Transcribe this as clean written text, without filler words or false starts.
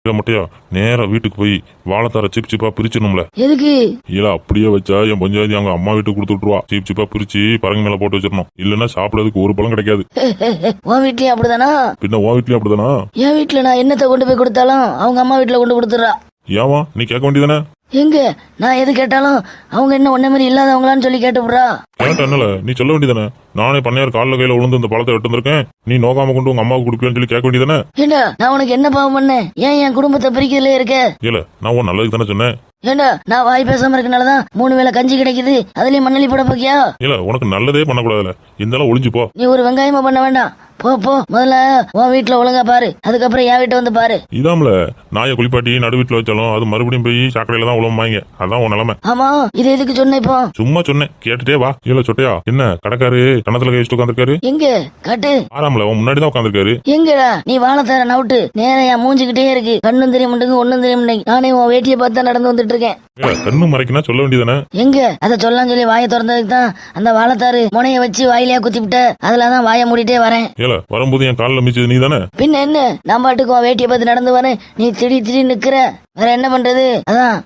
இல்ல முட்டையா, நேரா வீட்டுக்கு போய் வாழைத்தார சிப் சிப்பா பிரிச்சிடணும்ல. எதுக்கு? இல்ல அப்படியே வச்சா என் பஞ்சாயத்து அவங்க அம்மா வீட்டுக்கு கொடுத்து விட்டுருவா. சிப் சிப்பா பிரிச்சு பரங்க மேல போட்டு வச்சிடணும். இல்லன்னா சாப்பிடறதுக்கு ஒரு பழம் கிடைக்காது. உன் வீட்லயும் அப்படிதானா? பின்ன உன் வீட்லயும் அப்படிதானா? என் வீட்டுல நான் என்னத்தை கொண்டு போய் கொடுத்தாலும் அவங்க அம்மா வீட்டுல கொண்டு கொடுத்துறா. ஏமா நீ கேட்க வேண்டியதானே? எங்க நான் எது கேட்டாலும் அவங்க என்ன ஒன்ன மாதிரி இல்லாதவங்களான்னு சொல்லி கேட்டுப்புறா. கேட்ட என்னல நீ சொல்ல வேண்டியதானே? நானே பண்ணையார் காலில் கையில விழுந்து இந்த பழத்தை வெட்டு இருக்கேன், நீ நோக்காம கொண்டு உங்க அம்மாவுக்கு கொடுப்பியான்னு சொல்லி கேட்க வேண்டியதானே? ஏண்டா நான் உனக்கு என்ன பாவம் பண்ணேன்? ஏன் என் குடும்பத்தை பிரிக்கிறதுல இருக்க? இல்ல நான் உன் நல்லதுக்கு தானே சொன்னேன். ஏண்டா நான் வாய் பேசாம இருக்கனாலதான் 3 வேளை கஞ்சி கிடைக்குது, அதுலயும் மண்ணலி போட போக்கியா? இல்ல உனக்கு நல்லதே பண்ணக்கூடாதுல, இருந்தாலும் ஒளிஞ்சு போ. நீ ஒரு வெங்காயமா பண்ண வேண்டாம். போ போ, முதல்ல உன் வீட்டுல ஒழுங்கா பாரு, அதுக்கப்புறம் என் வீட்டை வந்து பாரு. இதாமல நாயை குளிப்பாட்டி நடு வீட்டுல வச்சாலும் அது மறுபடியும் போய் சாக்கடையில தான் உழவாங்க. அதான் உன் நிலைமை. ஆமா, இது எதுக்கு சொன்ன இப்போ? சும்மா சொன்னேன், கேட்டுட்டே வா. இல்ல சொட்டையா, என்ன கடைக்காரு கணத்துல கை வச்சுட்டு உட்காந்துருக்காரு? எங்க காட்டு. ஆறாமல உன் முன்னாடி தான் உட்காந்துருக்காரு. எங்கடா நீ வாழைத்தார நவுட்டு நேரம் என் மூஞ்சிக்கிட்டே இருக்கு. கண்ணும் தெரிய மாட்டேங்க, ஒண்ணும் தெரிய மாட்டேங்க. நானே உன் வேட்டியை பார்த்து நடந்து வந்துட்டு இருக்கேன். கண்ணு மறைக்கினா சொல்ல வேண்டியதானே? எங்க அதை சொல்லலாம் சொல்லி வாயை திறந்ததுக்கு தான் அந்த வாழைத்தாரு முனைய வச்சு வாயிலையா குத்தி விட்ட. அதுலதான் வாயை மூடிட்டே வரேன். ஏல வரும்போது என் காலில் மிச்சது நீ தானே? பின்ன என்ன, நான் பாட்டுக்கு உன் வேட்டியை பார்த்து நடந்து வரேன், நீ திடீர் நிக்கிற. வேற என்ன பண்றது? அதான்